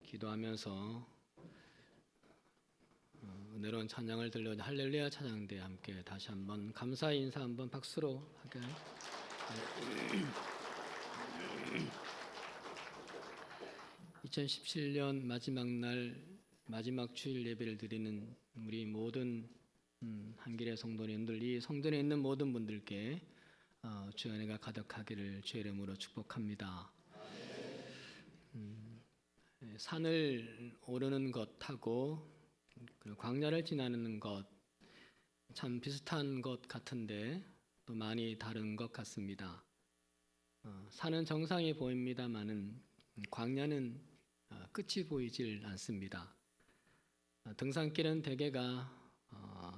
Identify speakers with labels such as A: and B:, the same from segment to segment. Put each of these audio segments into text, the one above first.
A: 기도하면서 은혜로운 찬양을 들려준 할렐루야 찬양대에 함께 다시 한번 감사의 인사 한번 박수로 하게. 2017년 마지막 날 마지막 주일 예배를 드리는 우리 모든 한길의 성도님들, 이 성전에 있는 모든 분들께 주의 은혜가 가득하기를 주의 이름으로 축복합니다. 산을 오르는 것하고 광야를 지나는 것 참 비슷한 것 같은데 또 많이 다른 것 같습니다. 산은 정상이 보입니다마는 광야는 끝이 보이질 않습니다. 등산길은 대개가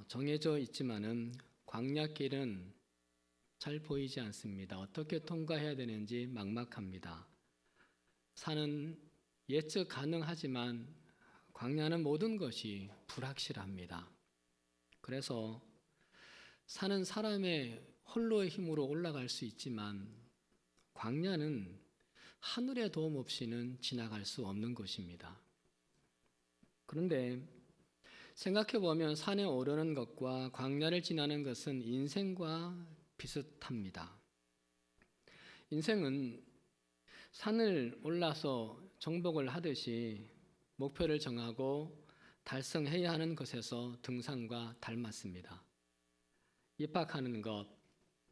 A: 정해져 있지만은 광야길은 잘 보이지 않습니다. 어떻게 통과해야 되는지 막막합니다. 산은 예측 가능하지만 광야는 모든 것이 불확실합니다. 그래서 산은 사람의 홀로의 힘으로 올라갈 수 있지만 광야는 하늘의 도움 없이는 지나갈 수 없는 것입니다. 그런데 생각해 보면 산에 오르는 것과 광야를 지나는 것은 인생과 비슷합니다. 인생은 산을 올라서 정복을 하듯이 목표를 정하고 달성해야 하는 것에서 등산과 닮았습니다. 입학하는 것,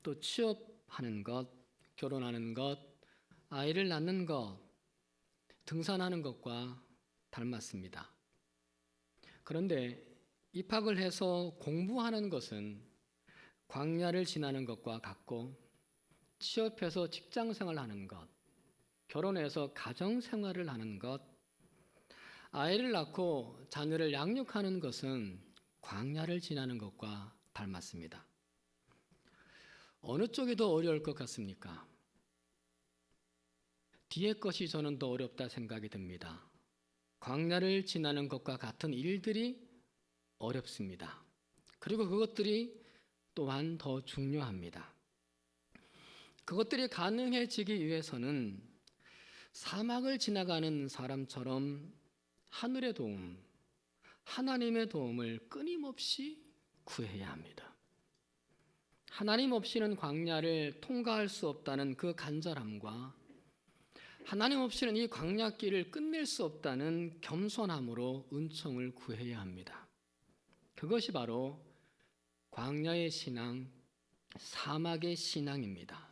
A: 또 취업하는 것, 결혼하는 것, 아이를 낳는 것, 등산하는 것과 닮았습니다. 그런데 입학을 해서 공부하는 것은 광야를 지나는 것과 같고, 취업해서 직장생활을 하는 것, 결혼해서 가정생활을 하는 것, 아이를 낳고 자녀를 양육하는 것은 광야를 지나는 것과 닮았습니다. 어느 쪽이 더 어려울 것 같습니까? 뒤에 것이 저는 더 어렵다 생각이 듭니다. 광야를 지나는 것과 같은 일들이 어렵습니다. 그리고 그것들이 또한 더 중요합니다. 그것들이 가능해지기 위해서는 사막을 지나가는 사람처럼 하늘의 도움, 하나님의 도움을 끊임없이 구해야 합니다. 하나님 없이는 광야를 통과할 수 없다는 그 간절함과 하나님 없이는 이 광야길을 끝낼 수 없다는 겸손함으로 은총을 구해야 합니다. 그것이 바로 광야의 신앙, 사막의 신앙입니다.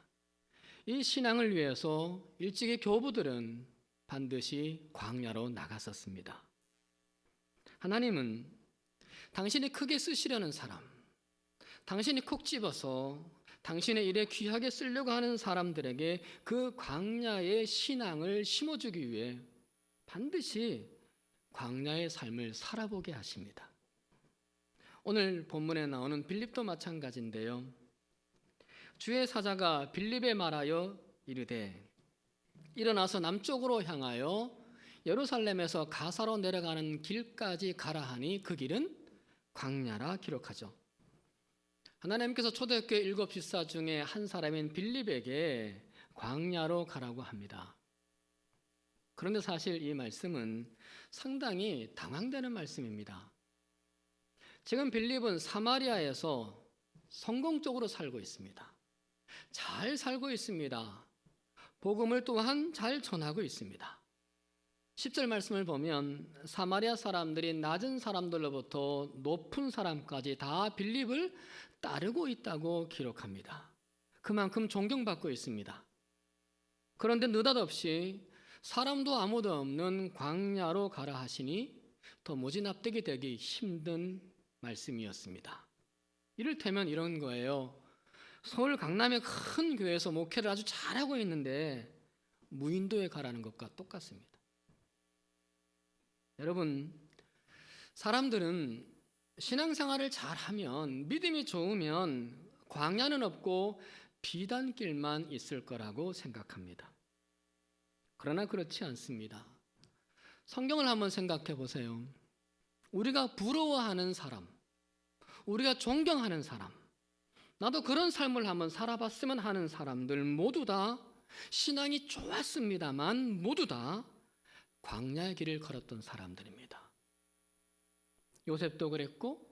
A: 이 신앙을 위해서 일찍이 교부들은 반드시 광야로 나갔었습니다. 하나님은 당신이 크게 쓰시려는 사람, 당신이 콕 집어서 당신의 일에 귀하게 쓰려고 하는 사람들에게 그 광야의 신앙을 심어주기 위해 반드시 광야의 삶을 살아보게 하십니다. 오늘 본문에 나오는 빌립도 마찬가지인데요. 주의 사자가 빌립에 말하여 이르되 일어나서 남쪽으로 향하여 예루살렘에서 가사로 내려가는 길까지 가라 하니 그 길은 광야라 기록하죠. 하나님께서 초대교회 7 집사 중에 한 사람인 빌립에게 광야로 가라고 합니다. 그런데 사실 이 말씀은 상당히 당황되는 말씀입니다. 지금 빌립은 사마리아에서 성공적으로 살고 있습니다. 잘 살고 있습니다. 복음을 또한 잘 전하고 있습니다. 10절 말씀을 보면 사마리아 사람들이 낮은 사람들로부터 높은 사람까지 다 빌립을 따르고 있다고 기록합니다. 그만큼 존경받고 있습니다. 그런데 느닷없이 사람도 아무도 없는 광야로 가라 하시니 도무지 납득이 되기 힘든 말씀이었습니다. 이를테면 이런 거예요. 서울 강남의 큰 교회에서 목회를 아주 잘하고 있는데 무인도에 가라는 것과 똑같습니다. 여러분, 사람들은 신앙생활을 잘하면, 믿음이 좋으면 광야는 없고 비단길만 있을 거라고 생각합니다. 그러나 그렇지 않습니다. 성경을 한번 생각해 보세요. 우리가 부러워하는 사람, 우리가 존경하는 사람, 나도 그런 삶을 한번 살아봤으면 하는 사람들 모두 다 신앙이 좋았습니다만 모두 다 광야의 길을 걸었던 사람들입니다. 요셉도 그랬고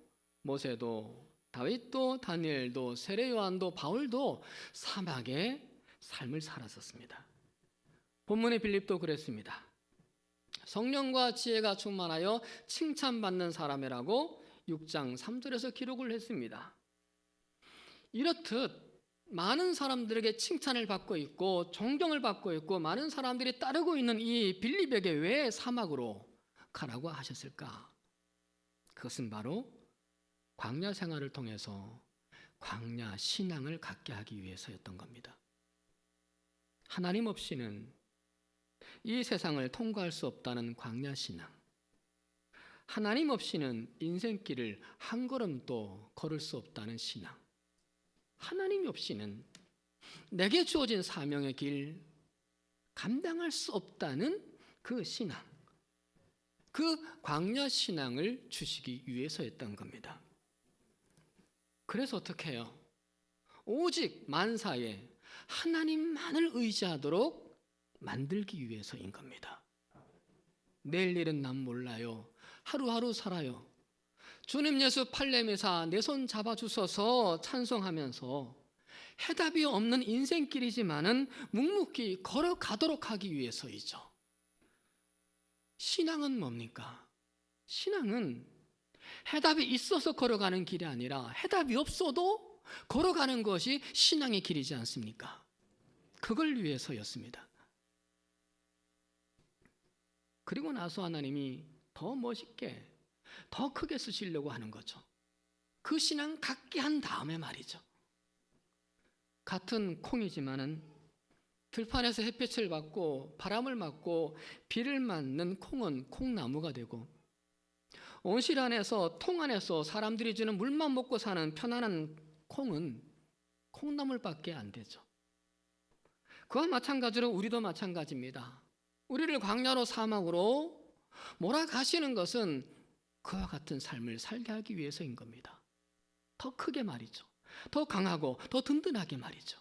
A: 모세도 다윗도 다니엘도 세례 요한도 바울도 사막의 삶을 살았었습니다. 본문의 빌립도 그랬습니다. 성령과 지혜가 충만하여 칭찬받는 사람이라고 6장 3절에서 기록을 했습니다. 이렇듯 많은 사람들에게 칭찬을 받고 있고 존경을 받고 있고 많은 사람들이 따르고 있는 이 빌립에게 왜 사막으로 가라고 하셨을까? 그것은 바로 광야 생활을 통해서 광야 신앙을 갖게 하기 위해서였던 겁니다. 하나님 없이는 이 세상을 통과할 수 없다는 광야 신앙, 하나님 없이는 인생길을 한 걸음도 걸을 수 없다는 신앙, 하나님이 없이는 내게 주어진 사명의 길 감당할 수 없다는 그 신앙, 그 광야 신앙을 주시기 위해서였던 겁니다. 그래서 어떻게 해요? 오직 만사에 하나님만을 의지하도록 만들기 위해서인 겁니다. 내일 일은 난 몰라요. 하루하루 살아요. 주님 예수 팔레미사 내 손 잡아주셔서 찬송하면서 해답이 없는 인생길이지만은 묵묵히 걸어가도록 하기 위해서이죠. 신앙은 뭡니까? 신앙은 해답이 있어서 걸어가는 길이 아니라 해답이 없어도 걸어가는 것이 신앙의 길이지 않습니까? 그걸 위해서였습니다. 그리고 나서 하나님이 더 멋있게, 더 크게 쓰시려고 하는 거죠. 그 신앙 갖게 한 다음에 말이죠. 같은 콩이지만은 들판에서 햇빛을 받고 바람을 맞고 비를 맞는 콩은 콩나무가 되고 온실 안에서 통 안에서 사람들이 주는 물만 먹고 사는 편안한 콩은 콩나물밖에 안 되죠. 그와 마찬가지로 우리도 마찬가지입니다. 우리를 광야로 사막으로 몰아가시는 것은 그와 같은 삶을 살게 하기 위해서인 겁니다. 더 크게 말이죠. 더 강하고 더 든든하게 말이죠.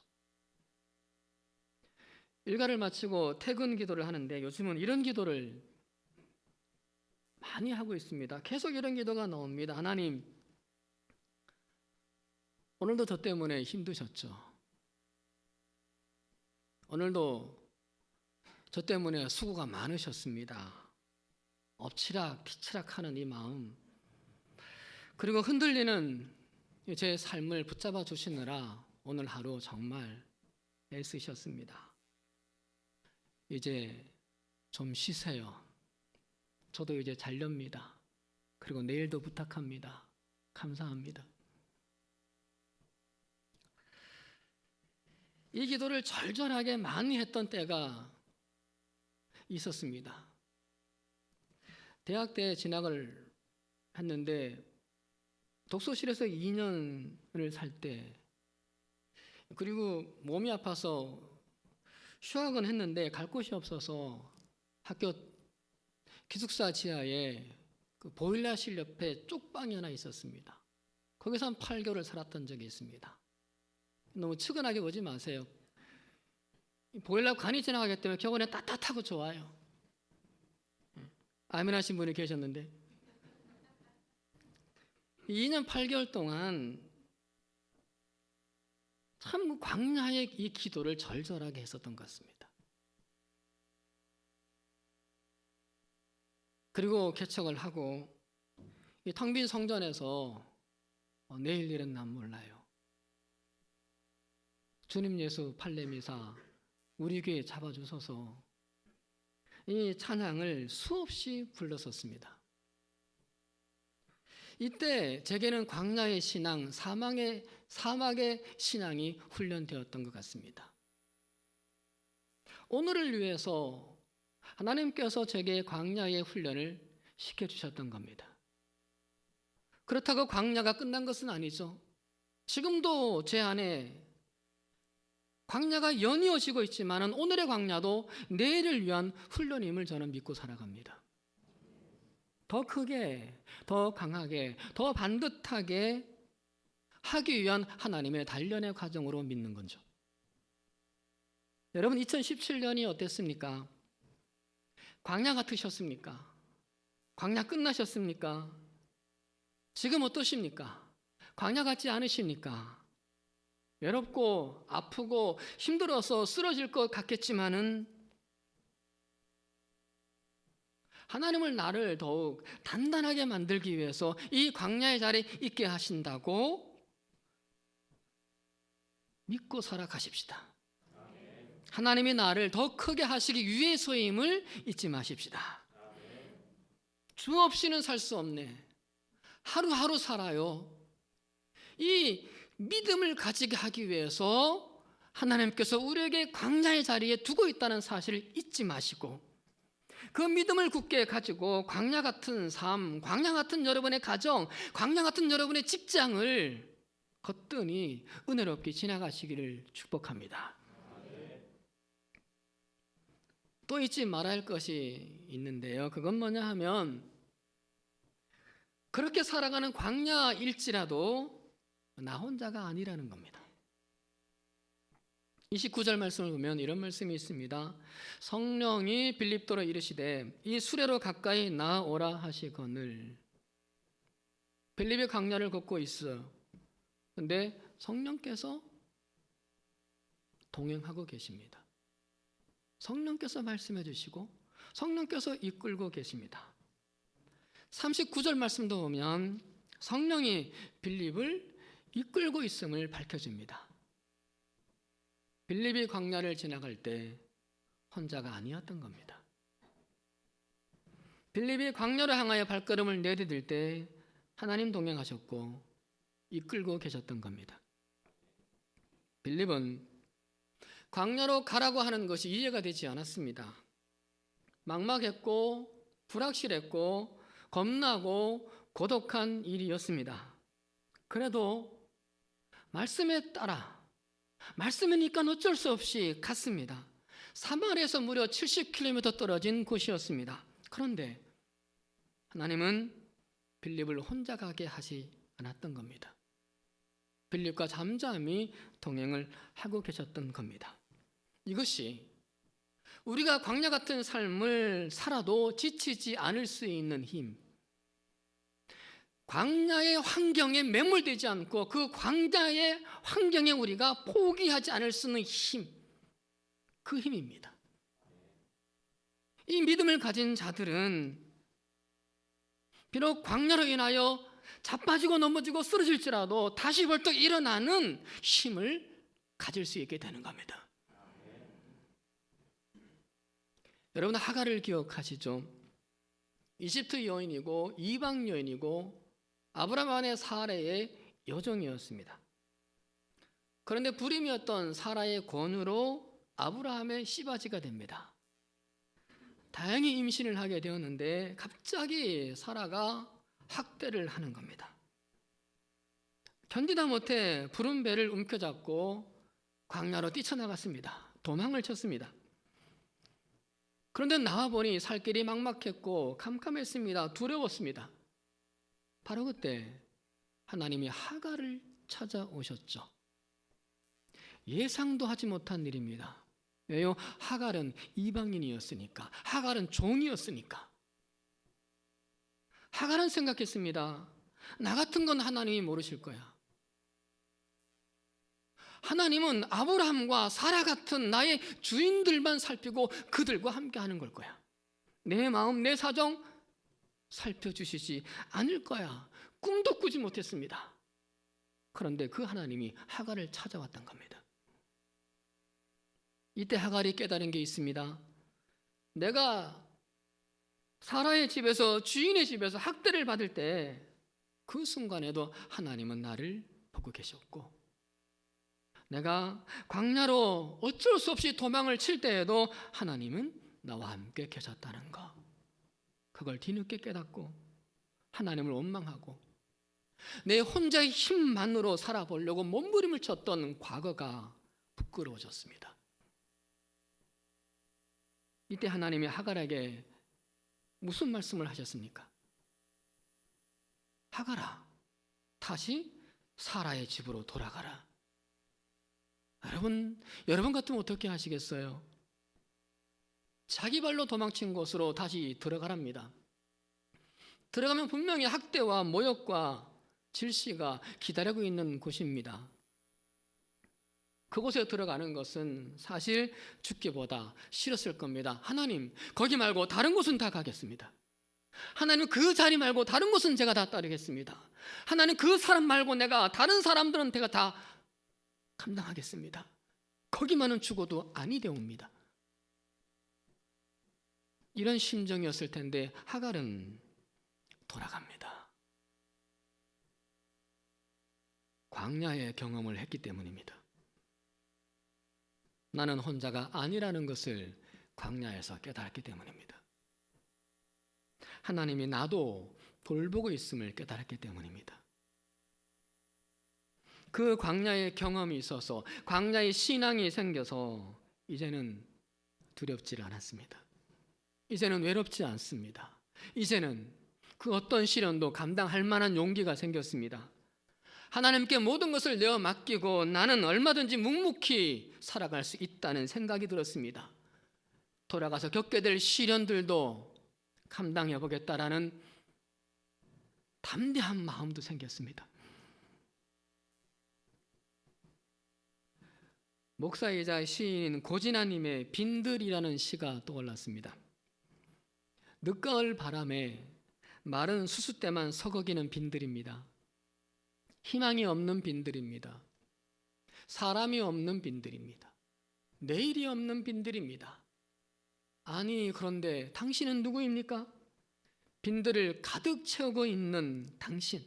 A: 일과를 마치고 퇴근 기도를 하는데 요즘은 이런 기도를 많이 하고 있습니다. 계속 이런 기도가 나옵니다. 하나님, 오늘도 저 때문에 힘드셨죠. 오늘도 저 때문에 수고가 많으셨습니다. 엎치락 뒤치락 하는 이 마음, 그리고 흔들리는 제 삶을 붙잡아 주시느라 오늘 하루 정말 애쓰셨습니다. 이제 좀 쉬세요. 저도 이제 잘렵니다. 그리고 내일도 부탁합니다. 감사합니다. 이 기도를 절절하게 많이 했던 때가 있었습니다. 대학 때 진학을 했는데 독서실에서 2년을 살 때, 그리고 몸이 아파서 휴학은 했는데 갈 곳이 없어서 학교 기숙사 지하에 그 보일러실 옆에 쪽방이 하나 있었습니다. 거기서 한 8개월을 살았던 적이 있습니다. 너무 측은하게 보지 마세요. 보일러 관이 지나가기 때문에 겨울에 따뜻하고 좋아요. 아멘 하신 분이 계셨는데 2년 8개월 동안 참 광야의 이 기도를 절절하게 했었던 것 같습니다. 그리고 개척을 하고 이 텅 빈 성전에서 내일 일은 난 몰라요. 주님 예수 팔레미사 우리 교회 잡아주셔서 이 찬양을 수없이 불렀었습니다. 이때 제게는 광야의 신앙, 사막의 신앙이 훈련되었던 것 같습니다. 오늘을 위해서 하나님께서 제게 광야의 훈련을 시켜주셨던 겁니다. 그렇다고 광야가 끝난 것은 아니죠. 지금도 제 안에 광야가 연이어지고 있지만 오늘의 광야도 내일을 위한 훈련임을 저는 믿고 살아갑니다. 더 크게, 더 강하게, 더 반듯하게 하기 위한 하나님의 단련의 과정으로 믿는 거죠. 여러분, 2017년이 어땠습니까? 광야 같으셨습니까? 광야 끝나셨습니까? 지금 어떠십니까? 광야 같지 않으십니까? 외롭고 아프고 힘들어서 쓰러질 것 같겠지만은 하나님을 나를 더욱 단단하게 만들기 위해서 이 광야의 자리에 있게 하신다고 믿고 살아가십시다. 하나님이 나를 더 크게 하시기 위해서임을 잊지 마십시다. 주 없이는 살 수 없네. 하루하루 살아요. 이 믿음을 가지게 하기 위해서 하나님께서 우리에게 광야의 자리에 두고 있다는 사실을 잊지 마시고 그 믿음을 굳게 가지고 광야 같은 삶, 광야 같은 여러분의 가정, 광야 같은 여러분의 직장을 거뜬히 은혜롭게 지나가시기를 축복합니다. 또 잊지 말아야 할 것이 있는데요. 그건 뭐냐 하면 그렇게 살아가는 광야일지라도 나 혼자가 아니라는 겁니다. 29절 말씀을 보면 이런 말씀이 있습니다. 성령이 빌립도로 이르시되 이 수레로 가까이 나오라 하시거늘. 빌립이 광야를 걷고 있어요. 근데 성령께서 동행하고 계십니다. 성령께서 말씀해 주시고 성령께서 이끌고 계십니다. 39절 말씀도 보면 성령이 빌립을 이끌고 있음을 밝혀줍니다. 빌립이 광야를 지나갈 때 혼자가 아니었던 겁니다. 빌립이 광야를 향하여 발걸음을 내디딜 때 하나님 동행하셨고 이끌고 계셨던 겁니다. 빌립은 광야로 가라고 하는 것이 이해가 되지 않았습니다. 막막했고 불확실했고 겁나고 고독한 일이었습니다. 그래도 말씀에 따라 말씀이니까 어쩔 수 없이 갔습니다. 사마리아에서 무려 70km 떨어진 곳이었습니다. 그런데 하나님은 빌립을 혼자 가게 하지 않았던 겁니다. 빌립과 잠잠히 동행을 하고 계셨던 겁니다. 이것이 우리가 광야 같은 삶을 살아도 지치지 않을 수 있는 힘, 광야의 환경에 매몰되지 않고 그 광야의 환경에 우리가 포기하지 않을 수 있는 힘, 그 힘입니다. 이 믿음을 가진 자들은 비록 광야로 인하여 자빠지고 넘어지고 쓰러질지라도 다시 벌떡 일어나는 힘을 가질 수 있게 되는 겁니다. 여러분 하갈을 기억하시죠? 이집트 여인이고 이방 여인이고 아브라함 아내 사라의 여종이었습니다. 그런데 불임이었던 사라의 권유로 아브라함의 씨바지가 됩니다. 다행히 임신을 하게 되었는데 갑자기 사라가 학대를 하는 겁니다. 견디다 못해 푸른 배를 움켜잡고 광야로 뛰쳐나갔습니다. 도망을 쳤습니다. 그런데 나와보니 살 길이 막막했고 캄캄했습니다. 두려웠습니다. 바로 그때 하나님이 하갈을 찾아오셨죠. 예상도 하지 못한 일입니다. 왜요? 하갈은 이방인이었으니까, 하갈은 종이었으니까. 하갈은 생각했습니다. 나 같은 건 하나님이 모르실 거야. 하나님은 아브라함과 사라 같은 나의 주인들만 살피고 그들과 함께 하는 걸 거야. 내 마음, 내 사정 살펴주시지 않을 거야. 꿈도 꾸지 못했습니다. 그런데 그 하나님이 하갈을 찾아왔던 겁니다. 이때 하갈이 깨달은 게 있습니다. 내가 사라의 집에서, 주인의 집에서 학대를 받을 때 그 순간에도 하나님은 나를 보고 계셨고, 내가 광야로 어쩔 수 없이 도망을 칠 때에도 하나님은 나와 함께 계셨다는 거, 그걸 뒤늦게 깨닫고 하나님을 원망하고 내 혼자의 힘만으로 살아보려고 몸부림을 쳤던 과거가 부끄러워졌습니다. 이때 하나님이 하갈에게 무슨 말씀을 하셨습니까? 하갈아, 다시 사라의 집으로 돌아가라. 여러분 같으면 어떻게 하시겠어요? 자기 발로 도망친 곳으로 다시 들어가랍니다. 들어가면 분명히 학대와 모욕과 질시가 기다리고 있는 곳입니다. 그곳에 들어가는 것은 사실 죽기보다 싫었을 겁니다. 하나님, 거기 말고 다른 곳은 다 가겠습니다. 하나님, 그 자리 말고 다른 곳은 제가 다 따르겠습니다. 하나님, 그 사람 말고 내가 다른 사람들은 제가 다 감당하겠습니다. 거기만은 죽어도 아니 되옵니다. 이런 심정이었을 텐데 하갈은 돌아갑니다. 광야의 경험을 했기 때문입니다. 나는 혼자가 아니라는 것을 광야에서 깨달았기 때문입니다. 하나님이 나도 돌보고 있음을 깨달았기 때문입니다. 그 광야의 경험이 있어서 광야의 신앙이 생겨서 이제는 두렵지 않았습니다. 이제는 외롭지 않습니다. 이제는 그 어떤 시련도 감당할 만한 용기가 생겼습니다. 하나님께 모든 것을 내어 맡기고 나는 얼마든지 묵묵히 살아갈 수 있다는 생각이 들었습니다. 돌아가서 겪게 될 시련들도 감당해 보겠다라는 담대한 마음도 생겼습니다. 목사이자 시인인 고진아님의 빈들이라는 시가 떠올랐습니다. 늦가을 바람에 마른 수수대만 서거기는 빈들입니다. 희망이 없는 빈들입니다. 사람이 없는 빈들입니다. 내일이 없는 빈들입니다. 아니, 그런데 당신은 누구입니까? 빈들을 가득 채우고 있는 당신.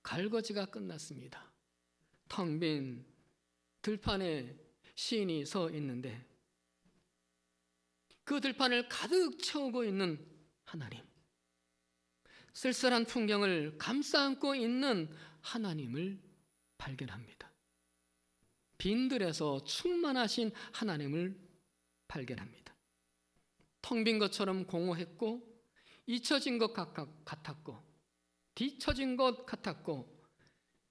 A: 갈거지가 끝났습니다. 텅 빈 들판에 시인이 서 있는데 그 들판을 가득 채우고 있는 하나님, 쓸쓸한 풍경을 감싸 안고 있는 하나님을 발견합니다. 빈들에서 충만하신 하나님을 발견합니다. 텅 빈 것처럼 공허했고 잊혀진 것 같았고 뒤처진 것 같았고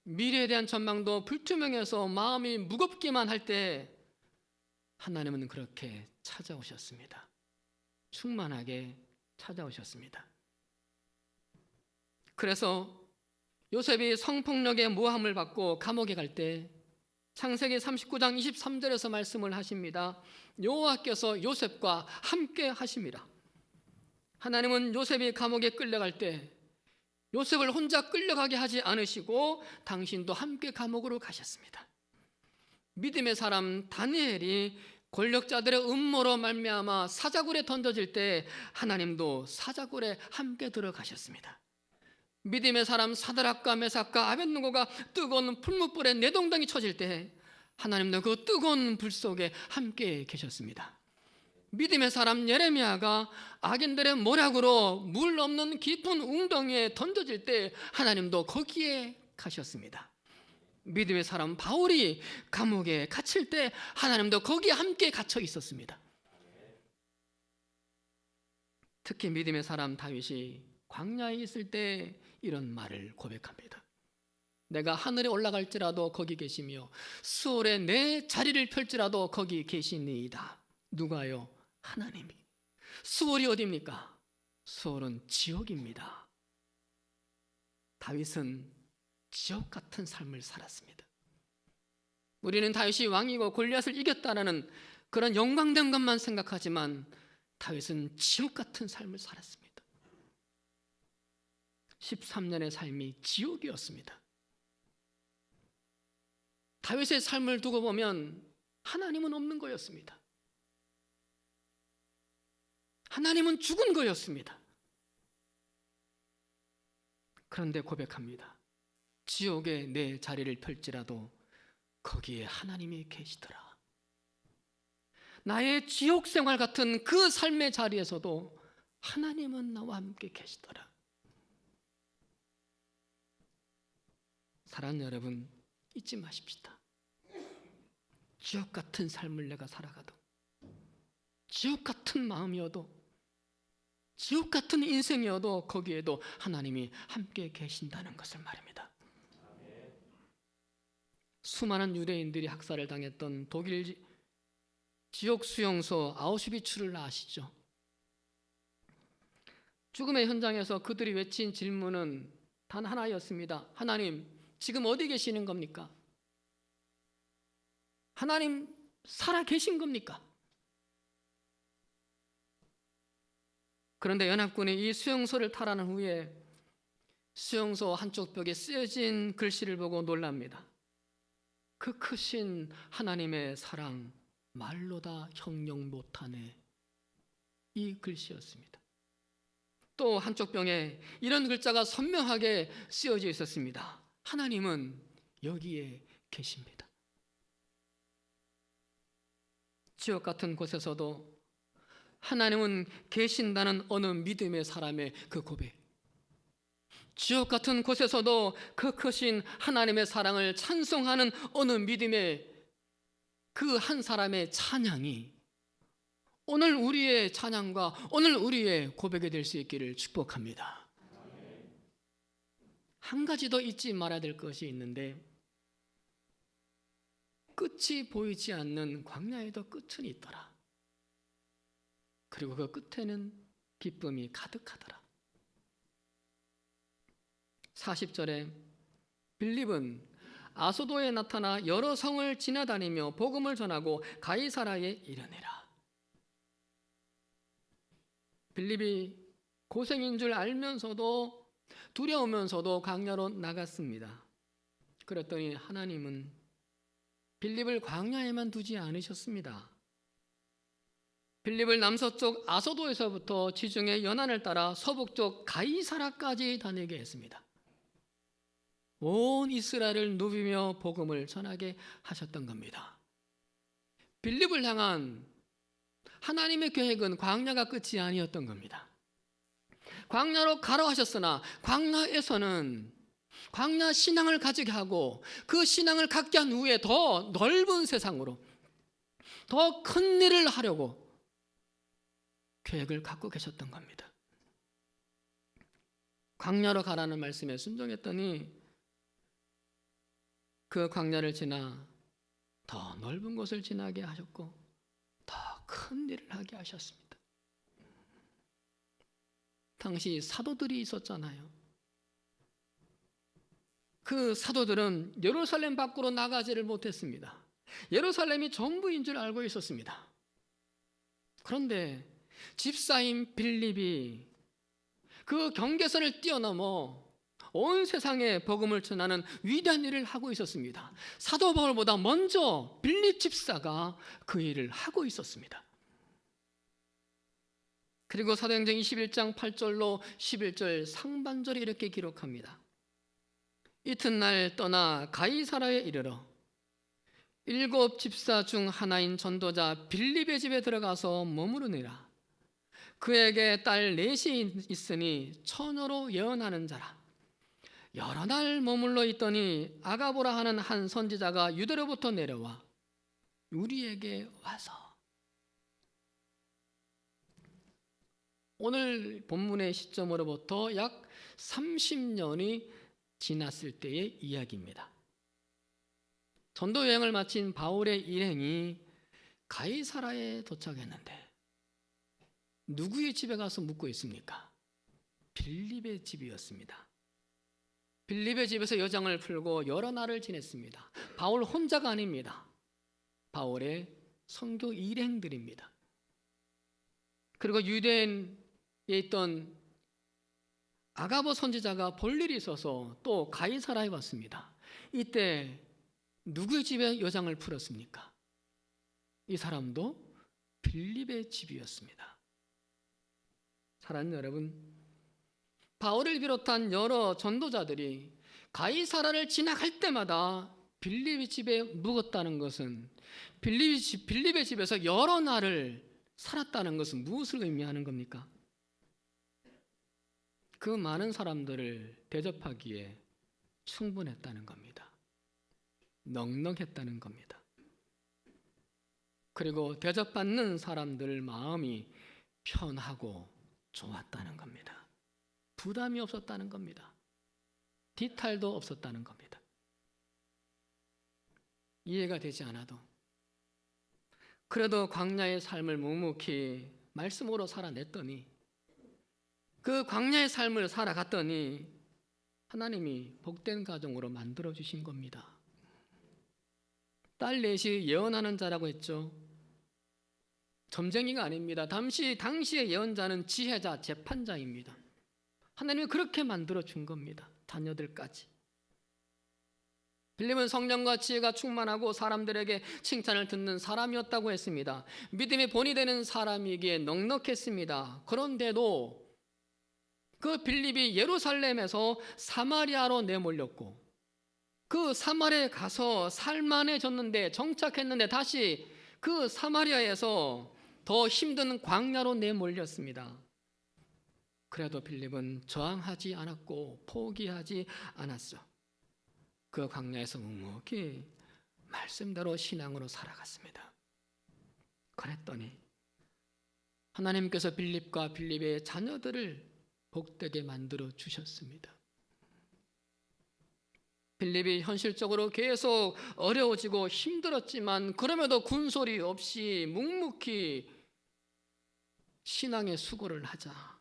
A: 미래에 대한 전망도 불투명해서 마음이 무겁기만 할 때 하나님은 그렇게 찾아오셨습니다. 충만하게 찾아오셨습니다. 그래서 요셉이 성폭력의 모함을 받고 감옥에 갈 때 창세기 39장 23절에서 말씀을 하십니다. 여호와께서 요셉과 함께 하심이라. 하나님은 요셉이 감옥에 끌려갈 때 요셉을 혼자 끌려가게 하지 않으시고 당신도 함께 감옥으로 가셨습니다. 믿음의 사람 다니엘이 권력자들의 음모로 말미암아 사자굴에 던져질 때 하나님도 사자굴에 함께 들어가셨습니다. 믿음의 사람 사드락과 메삭과 아벳느고가 뜨거운 풀무불에 내동당이 쳐질 때 하나님도 그 뜨거운 불 속에 함께 계셨습니다. 믿음의 사람 예레미야가 악인들의 모략으로 물 없는 깊은 웅덩이에 던져질 때 하나님도 거기에 가셨습니다. 믿음의 사람 바울이 감옥에 갇힐 때 하나님도 거기에 함께 갇혀 있었습니다. 특히 믿음의 사람 다윗이 광야에 있을 때 이런 말을 고백합니다. 내가 하늘에 올라갈지라도 거기 계시며 수월에 내 자리를 펼지라도 거기 계시니이다. 누가요? 하나님이. 수월이 어디입니까? 수월은 지옥입니다. 다윗은 지옥 같은 삶을 살았습니다. 우리는 다윗이 왕이고 골리앗을 이겼다라는 그런 영광된 것만 생각하지만 다윗은 지옥 같은 삶을 살았습니다. 13년의 삶이 지옥이었습니다. 다윗의 삶을 두고 보면 하나님은 없는 거였습니다. 하나님은 죽은 거였습니다. 그런데 고백합니다. 지옥에 내 자리를 펼지라도 거기에 하나님이 계시더라. 나의 지옥 생활 같은 그 삶의 자리에서도 하나님은 나와 함께 계시더라. 사랑하는 여러분, 잊지 마십시다. 지옥 같은 삶을 내가 살아가도, 지옥 같은 마음이어도, 지옥 같은 인생이어도 거기에도 하나님이 함께 계신다는 것을 말입니다. 수많은 유대인들이 학살을 당했던 독일 지옥 수용소 아우슈비츠를 아시죠? 죽음의 현장에서 그들이 외친 질문은 단 하나였습니다. 하나님, 지금 어디 계시는 겁니까? 하나님, 살아 계신 겁니까? 그런데 연합군이 이 수용소를 탈환한 후에 수용소 한쪽 벽에 쓰여진 글씨를 보고 놀랍니다. 그 크신 하나님의 사랑 말로 다 형용 못하네, 이 글씨였습니다. 또 한쪽 벽에 이런 글자가 선명하게 쓰여져 있었습니다. 하나님은 여기에 계십니다. 지옥 같은 곳에서도 하나님은 계신다는 어느 믿음의 사람의 그 고백, 지옥 같은 곳에서도 그 크신 하나님의 사랑을 찬송하는 어느 믿음의 그 한 사람의 찬양이 오늘 우리의 찬양과 오늘 우리의 고백이 될 수 있기를 축복합니다. 한 가지 더 잊지 말아야 될 것이 있는데, 끝이 보이지 않는 광야에도 끝은 있더라. 그리고 그 끝에는 기쁨이 가득하더라. 40절에 빌립은 아소도에 나타나 여러 성을 지나다니며 복음을 전하고 가이사라에 이르니라. 빌립이 고생인 줄 알면서도 두려우면서도 광야로 나갔습니다. 그랬더니 하나님은 빌립을 광야에만 두지 않으셨습니다. 빌립을 남서쪽 아소도에서부터 지중해 연안을 따라 서북쪽 가이사라까지 다니게 했습니다. 온 이스라엘을 누비며 복음을 전하게 하셨던 겁니다. 빌립을 향한 하나님의 계획은 광야가 끝이 아니었던 겁니다. 광야로 가라 하셨으나 광야에서는 광야 신앙을 가지게 하고 그 신앙을 갖게 한 후에 더 넓은 세상으로 더 큰 일을 하려고 계획을 갖고 계셨던 겁니다. 광야로 가라는 말씀에 순종했더니 그 광야를 지나 더 넓은 곳을 지나게 하셨고 더 큰 일을 하게 하셨습니다. 당시 사도들이 있었잖아요. 그 사도들은 예루살렘 밖으로 나가지를 못했습니다. 예루살렘이 전부인 줄 알고 있었습니다. 그런데 집사인 빌립이 그 경계선을 뛰어넘어 온 세상에 복음을 전하는 위대한 일을 하고 있었습니다. 사도 바울보다 먼저 빌립 집사가 그 일을 하고 있었습니다. 그리고 사도행전 21장 8절로 11절 상반절이 이렇게 기록합니다. 이튿날 떠나 가이사라에 이르러 7 집사 중 하나인 전도자 빌립의 집에 들어가서 머무르니라. 그에게 딸 넷이 있으니 처녀로 예언하는 자라. 여러 날 머물러 있더니 아가보라 하는 한 선지자가 유대로부터 내려와 우리에게 와서, 오늘 본문의 시점으로부터 약 30년이 지났을 때의 이야기입니다. 전도 여행을 마친 바울의 일행이 가이사라에 도착했는데 누구의 집에 가서 묵고 있습니까? 빌립의 집이었습니다. 빌립의 집에서 여정을 풀고 여러 날을 지냈습니다. 바울 혼자가 아닙니다. 바울의 선교 일행들입니다. 그리고 유대인에 있던 아가보 선지자가 볼 일이 있어서 또 가이사라에 왔습니다. 이때 누구의 집에 여정을 풀었습니까? 이 사람도 빌립의 집이었습니다. 사랑하는 여러분, 바울을 비롯한 여러 전도자들이 가이사라를 지나갈 때마다 빌립의 집에 묵었다는 것은, 빌립의 집에서 여러 날을 살았다는 것은 무엇을 의미하는 겁니까? 그 많은 사람들을 대접하기에 충분했다는 겁니다. 넉넉했다는 겁니다. 그리고 대접받는 사람들 마음이 편하고 좋았다는 겁니다. 부담이 없었다는 겁니다. 뒤탈도 없었다는 겁니다. 이해가 되지 않아도 그래도 광야의 삶을 묵묵히 말씀으로 살아냈더니, 그 광야의 삶을 살아갔더니 하나님이 복된 가정으로 만들어 주신 겁니다. 딸 넷이 예언하는 자라고 했죠. 점쟁이가 아닙니다. 당시의 예언자는 지혜자, 재판자입니다. 하나님이 그렇게 만들어 준 겁니다. 자녀들까지. 빌립은 성령과 지혜가 충만하고 사람들에게 칭찬을 듣는 사람이었다고 했습니다. 믿음의 본이 되는 사람이기에 넉넉했습니다. 그런데도 그 빌립이 예루살렘에서 사마리아로 내몰렸고, 그 사마리아에 가서 살만해졌는데, 정착했는데 다시 그 사마리아에서 더 힘든 광야로 내몰렸습니다. 그래도 빌립은 저항하지 않았고 포기하지 않았어. 그 광야에서 묵묵히 말씀대로 신앙으로 살아갔습니다. 그랬더니 하나님께서 빌립과 빌립의 자녀들을 복되게 만들어 주셨습니다. 빌립이 현실적으로 계속 어려워지고 힘들었지만 그럼에도 군소리 없이 묵묵히 신앙의 수고를 하자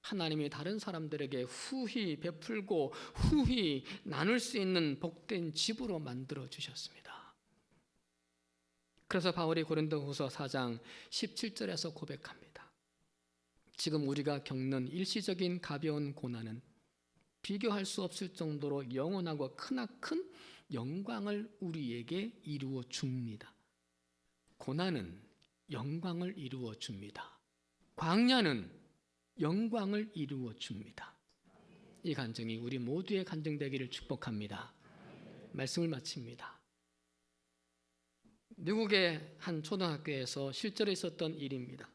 A: 하나님이 다른 사람들에게 후히 베풀고 후히 나눌 수 있는 복된 집으로 만들어 주셨습니다. 그래서 바울이 고린도후서 4장 17절에서 고백합니다. 지금 우리가 겪는 일시적인 가벼운 고난은 비교할 수 없을 정도로 영원하고 크나큰 영광을 우리에게 이루어 줍니다. 고난은 영광을 이루어 줍니다. 광야는 영광을 이루어 줍니다. 이 간증이 우리 모두의 간증 되기를 축복합니다. 말씀을 마칩니다. 미국의 한 초등학교에서 실제로 있었던 일입니다.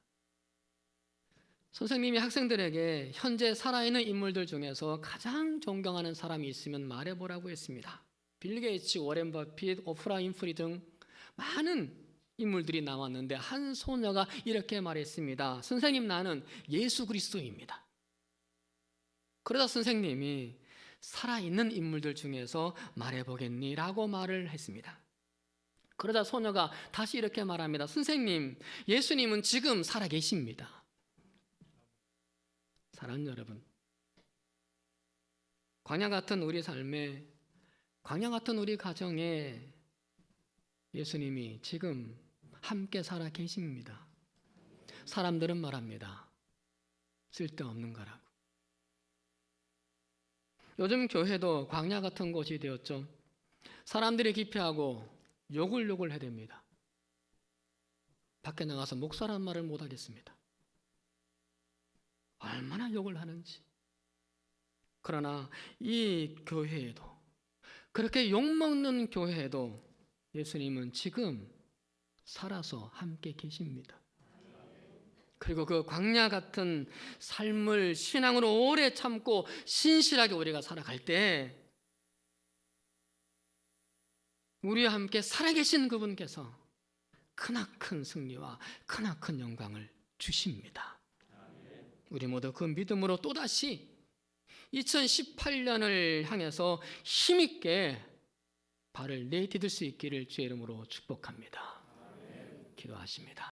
A: 선생님이 학생들에게 현재 살아있는 인물들 중에서 가장 존경하는 사람이 있으면 말해보라고 했습니다. 빌 게이츠, 워렌 버핏, 오프라 윈프리 등 많은 인물들이 나왔는데 한 소녀가 이렇게 말했습니다. 선생님, 나는 예수 그리스도입니다. 그러다 선생님이 살아있는 인물들 중에서 말해보겠니? 라고 말을 했습니다. 그러다 소녀가 다시 이렇게 말합니다. 선생님, 예수님은 지금 살아계십니다. 사랑하는 여러분, 광야 같은 우리 삶에, 광야 같은 우리 가정에 예수님이 지금 함께 살아 계십니다. 사람들은 말합니다. 쓸데없는 거라고. 요즘 교회도 광야 같은 곳이 되었죠. 사람들이 기피하고 욕을 해댑니다. 밖에 나가서 목사란 말을 못하겠습니다. 얼마나 욕을 하는지. 그러나 이 교회에도, 그렇게 욕먹는 교회에도 예수님은 지금 살아서 함께 계십니다. 그리고 그 광야 같은 삶을 신앙으로 오래 참고 신실하게 우리가 살아갈 때 우리와 함께 살아계신 그분께서 크나큰 승리와 크나큰 영광을 주십니다. 우리 모두 그 믿음으로 또다시 2018년을 향해서 힘있게 발을 내디딜 수 있기를 주의 이름으로 축복합니다. 기도하십니다.